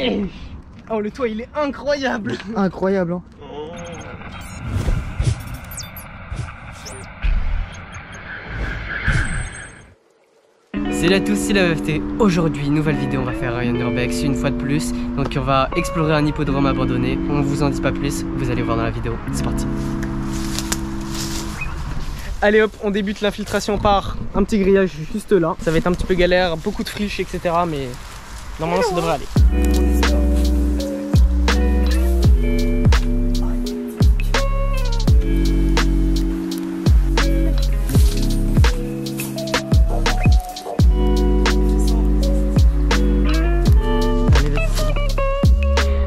Ouais. Oh, le toit il est incroyable. Incroyable hein. Salut à tous, c'est la VFT. Aujourd'hui, nouvelle vidéo, on va faire un urbex une fois de plus. Donc on va explorer un hippodrome abandonné. On vous en dit pas plus, vous allez voir dans la vidéo. C'est parti. Allez hop, on débute l'infiltration par un petit grillage juste là. Ça va être un petit peu galère, beaucoup de friches, etc. Mais normalement ça devrait aller.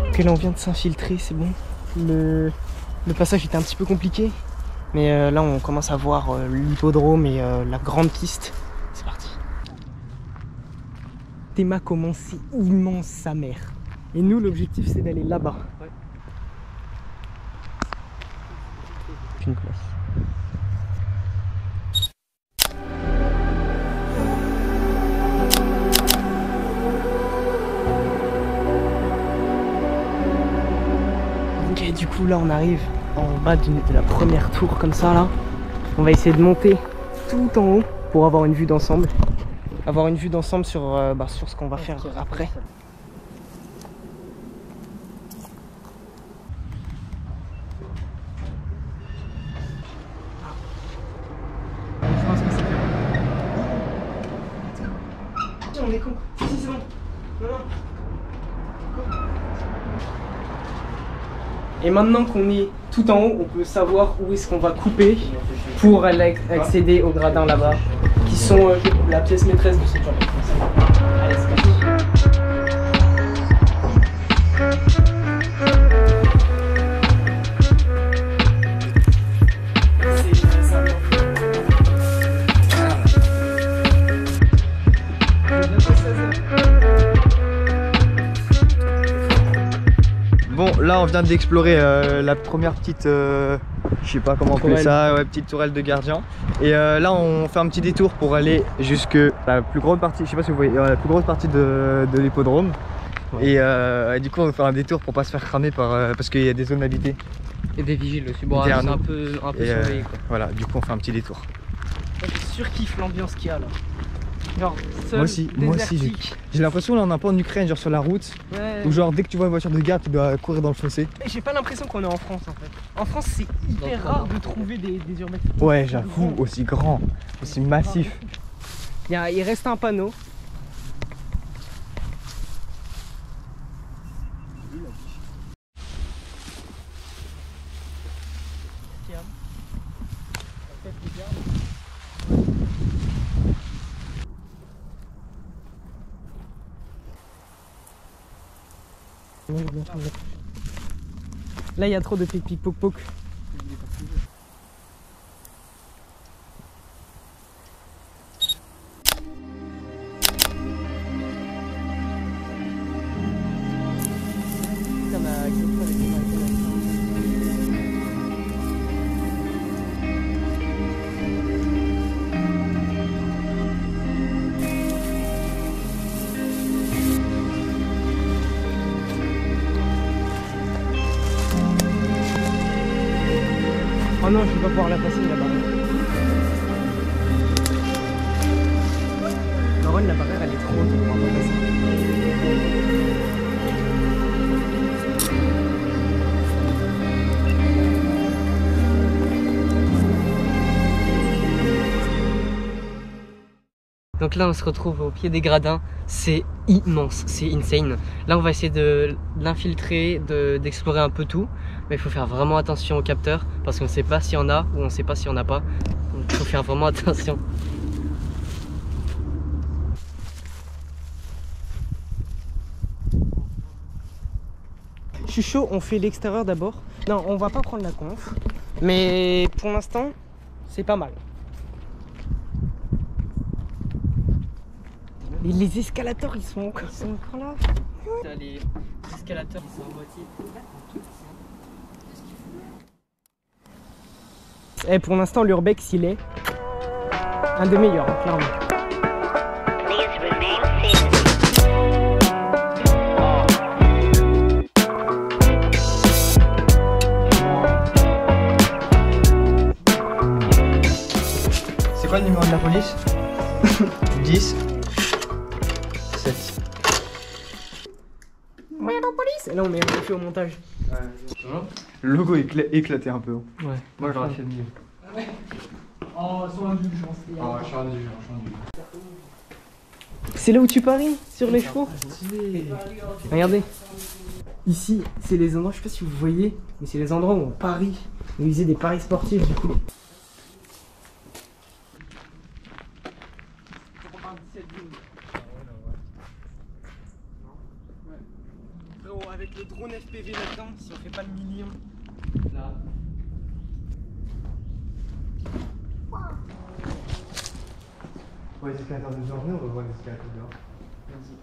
Ok, là on vient de s'infiltrer, c'est bon. Le passage était un petit peu compliqué. Mais là on commence à voir l'hippodrome et la grande piste. C'est parti. Théma commence, c'est immense sa mère. Et nous l'objectif c'est d'aller là-bas. Ouais. Une place. Ok, du coup là on arrive en bas de la première tour comme ça là. On va essayer de monter tout en haut pour avoir une vue d'ensemble. Avoir une vue d'ensemble sur, sur ce qu'on va faire après. On est con. Si, c'est bon. Non, non. Et maintenant qu'on est tout en haut, on peut savoir où est-ce qu'on va couper pour aller accéder aux gradins là-bas, qui sont la pièce maîtresse de cette journée. Allez, c'est parti. Bon, là on vient d'explorer la première petite, je sais pas comment appeler ça, ouais, petite tourelle de gardien. Et là on fait un petit détour pour aller jusque la plus grande partie, je sais pas si vous voyez, la plus grosse partie de l'hippodrome. Ouais. Et du coup on va faire un détour pour pas se faire cramer parce qu'il y a des zones habitées. Et des vigiles aussi, bon, c'est un peu surveillé quoi. Voilà, du coup on fait un petit détour. Je surkiffe l'ambiance qu'il y a là. Genre, moi aussi j'ai l'impression là on est un peu en Ukraine, genre sur la route, ouais. Où genre dès que tu vois une voiture de garde tu dois courir dans le fossé. J'ai pas l'impression qu'on est en France en fait. En France c'est hyper rare de trouver des urbex. Ouais, j'avoue, aussi grand, aussi massif. Il reste un panneau. Là il y a trop de pic-pic-poc-poc. Oh non, je vais pas pouvoir la passer la barrière. Laurent, la barrière elle est trop haute, on pourra pas passer. Donc là on se retrouve au pied des gradins, c'est immense, c'est insane. Là on va essayer de l'infiltrer, d'explorer un peu tout. Mais il faut faire vraiment attention au capteur parce qu'on ne sait pas s'il y en a ou on ne sait pas s'il n'y en a pas. Donc il faut faire vraiment attention. Je suis chaud, on fait l'extérieur d'abord. Non, on va pas prendre la conf. Mais pour l'instant, c'est pas mal. Et les escalators, ils sont encore là. Les escalators, ils sont en moitié. Et pour l'instant, l'urbex, il est un des meilleurs, hein, clairement. quoi le numéro de la police? 10 7. Ouais, la police. Et là, on met un effet au montage. Ouais. Le logo est éclaté un peu. Ouais. Moi, j'aurais fait mieux. Ouais. Oh, sur un je pense. Oh, je suis rendu. C'est là où tu paries, sur les chevaux. Regardez. Ici, c'est les endroits, je sais pas si vous voyez, mais c'est les endroits où on parie. Où ils faisaient des paris sportifs, du coup. Frérot, avec le drone FPV là-dedans, si on fait pas le million. Là. Ouais, l'escalator de dehors, on va voir l'escalator dehors. Merci.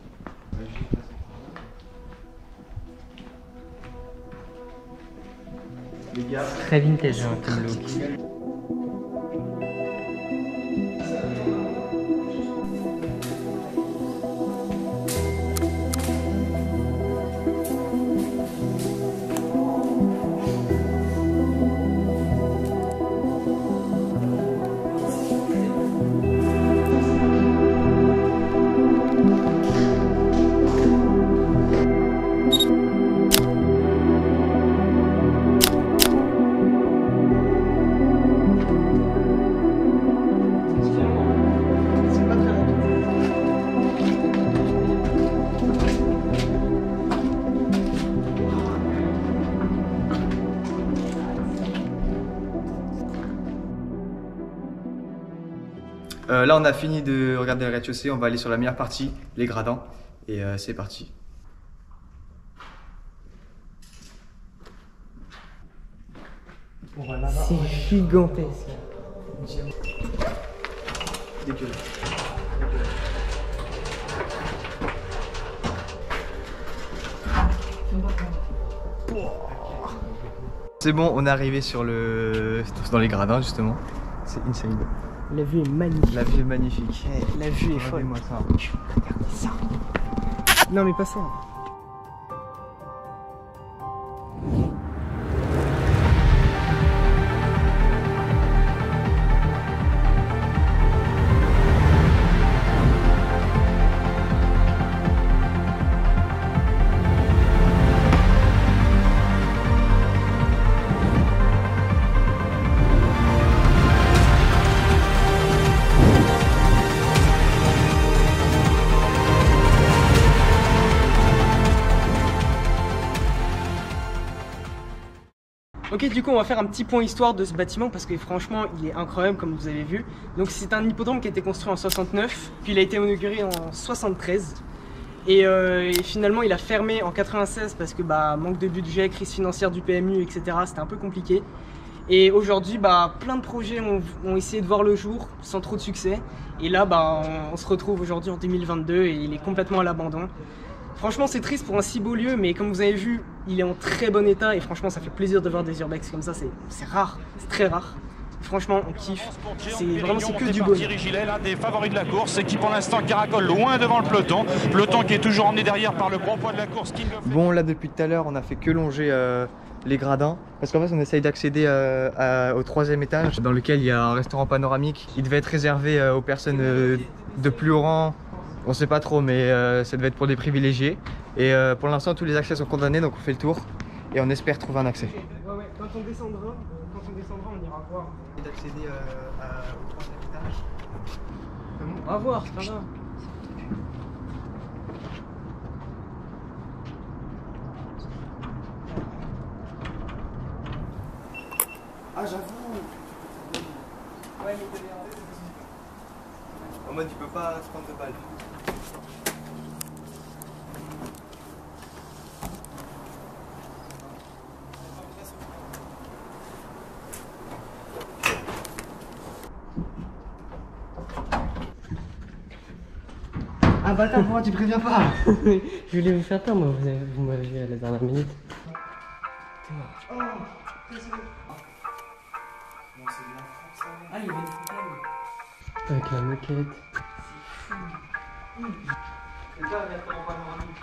Les gars. Très vintage, hein, comme look. Là, on a fini de regarder le rez-de-chaussée, on va aller sur la meilleure partie, les gradins, et c'est parti. C'est gigantesque. Dégueulasse. C'est bon, on est arrivé dans les gradins justement. C'est insane. La vue est magnifique. La vue est magnifique. La vue est folle. Regardez-moi ça. Regardez ça. Non mais pas ça. Ok, du coup on va faire un petit point histoire de ce bâtiment parce que franchement il est incroyable comme vous avez vu. Donc c'est un hippodrome qui a été construit en 69, puis il a été inauguré en 73 et finalement il a fermé en 96 parce que manque de budget, crise financière du PMU, etc. C'était un peu compliqué. Et aujourd'hui plein de projets ont essayé de voir le jour sans trop de succès. Et là on se retrouve aujourd'hui en 2022 et il est complètement à l'abandon. Franchement c'est triste pour un si beau lieu, mais comme vous avez vu, il est en très bon état et franchement ça fait plaisir de voir des urbex comme ça, c'est rare, c'est très rare. Franchement on kiffe, c'est que du bonheur. Thierry Gillet, l'un des favoris de la course et qui pour l'instant caracole loin devant le peloton. Peloton qui est toujours emmené derrière par le gros poids de la course. Bon là depuis tout à l'heure on a fait que longer les gradins parce qu'en fait on essaye d'accéder au 3e étage dans lequel il y a un restaurant panoramique. Il devait être réservé aux personnes de plus haut rang. On sait pas trop, mais ça devait être pour des privilégiés. Et pour l'instant, tous les accès sont condamnés, donc on fait le tour et on espère trouver un accès. Ouais, quand on descendra, on ira voir. D'accéder au 3e étage. On va voir, c'est pas grave. Ah, j'avoue. Ouais, mais en mode, tu peux pas te prendre de balles. Ah bâtard, pourquoi tu préviens pas? Je voulais vous faire peur, moi, vous m'avez vu à la dernière minute. Oh, ah, il y avait une fontaine. Avec la moquette. C'est ça, le restaurant panoramique.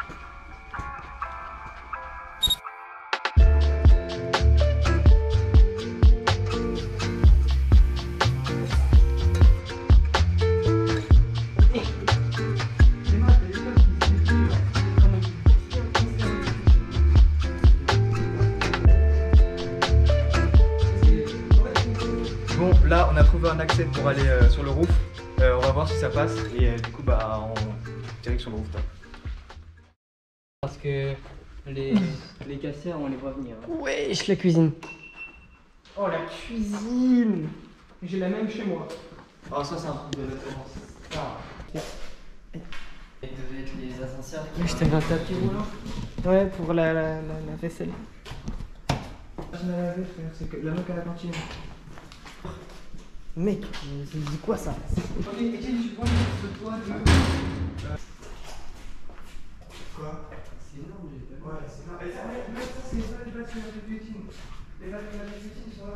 pour aller sur le roof. On va voir si ça passe et du coup bah on direct sur le rooftop. Parce que les casseurs on les voit venir. Wesh la cuisine. Oh la cuisine. J'ai la même chez moi. Oh ça c'est un truc de référence. Et devait être les ascenseurs. Je t'avais un tapis roulant. Ouais, pour la vaisselle. Je me lavais, frère, c'est que la meuf à la cantine. Mec, c'est quoi ça? Ok, et tu prends ce toit de... Quoi? C'est énorme, j'ai pas vu. Ouais, c'est énorme. Et ça, c'est les vaches sur la cuisine. Les vaches sur la cuisine sont là.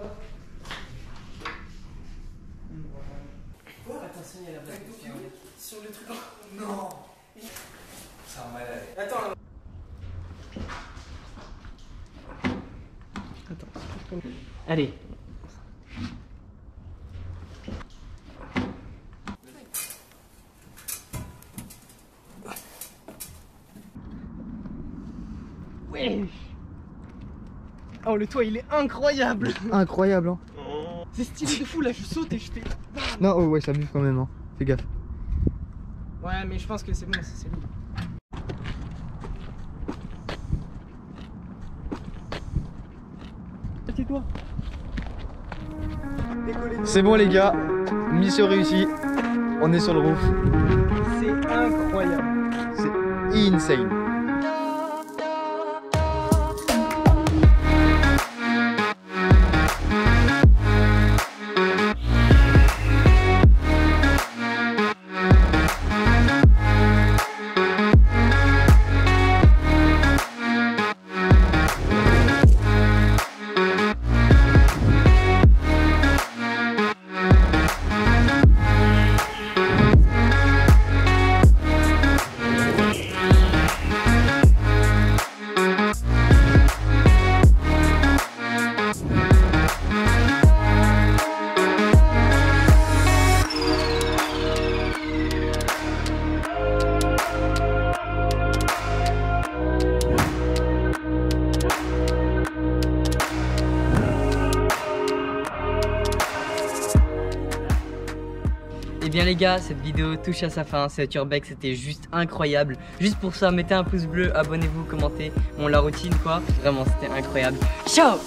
Quoi? Attention, il y a la blague sur le truc. Non! C'est un malade. Attends. Allez. Ouais. Oh le toit il est incroyable. Incroyable hein. C'est stylé de fou là, je saute et je fais... Non oh ouais ça bute quand même hein. Fais gaffe. Ouais mais je pense que c'est bon, c'est lui. Tais-toi. C'est bon les gars, mission réussie. On est sur le roof. C'est incroyable. C'est insane. Et bien les gars, cette vidéo touche à sa fin, cet urbex c'était juste incroyable. Juste pour ça, mettez un pouce bleu, abonnez-vous, commentez. Bon la routine quoi, vraiment c'était incroyable. Ciao!